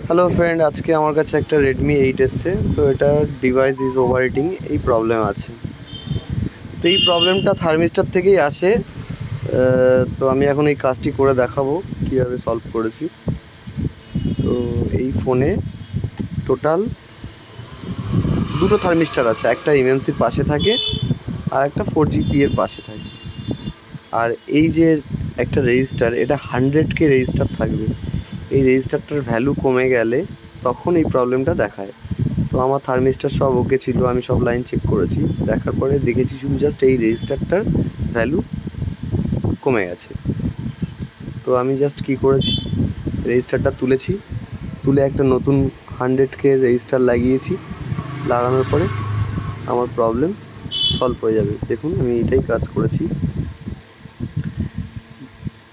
Hello friend, আজকে আমার কাছে একটা রেডমি 8 এসছে। তো এটা ডিভাইস ইজ ওভারহিটিং এই প্রবলেম আছে। তো এই প্রবলেমটা থার্মিস্টার থেকেই আসে। তো আমি এখন এই কাজটি করে দেখাবো কীভাবে সলভ করেছি। তো এই ফোনে টোটাল দুটো থার্মিস্টার আছে, একটা এমএমসির পাশে থাকে আর একটা 4GP এর পাশে থাকে। আর এই যে একটা রেজিস্টার, এটা 100K রেজিস্টার থাকবে। এই রেজিস্টারটার ভ্যালু কমে গেলে তখন এই প্রবলেমটা দেখায়। তো আমার থার্মিস্টার সব ওকে ছিল, আমি সব লাইন চেক করেছি, দেখার পরে দেখেছি শুধু জাস্ট এই রেজিস্টারটার ভ্যালু কমে গেছে। তো আমি জাস্ট কী করেছি, রেজিস্টারটা তুলেছি, তুলে একটা নতুন 100K রেজিস্টার লাগিয়েছি। লাগানোর পরে আমার প্রবলেম সলভ হয়ে যাবে। দেখুন আমি এটাই কাজ করেছি।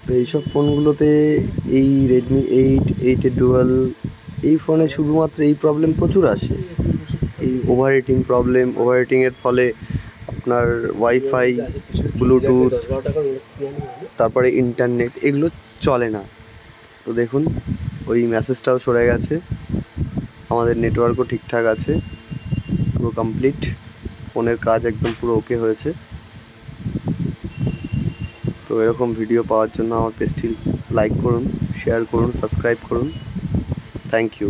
তো এইসব ফোনগুলোতে এই রেডমি 8 ডুয়াল এই ফোনে শুধুমাত্র এই প্রবলেম প্রচুর আসে। এই ওভারহিটিংয়ের ফলে আপনার ওয়াইফাই, ব্লুটুথ, তারপরে ইন্টারনেট এগুলো চলে না। তো দেখুন ওই মেসেজটাও সরে গেছে, আমাদের নেটওয়ার্কও ঠিকঠাক আছে, পুরো কমপ্লিট, ফোনের কাজ একদম পুরো ওকে হয়েছে। তো এরকম ভিডিও পাওয়ার জন্য আমার পেজটি লাইক করুন, শেয়ার করুন, সাবস্ক্রাইব করুন। Thank you.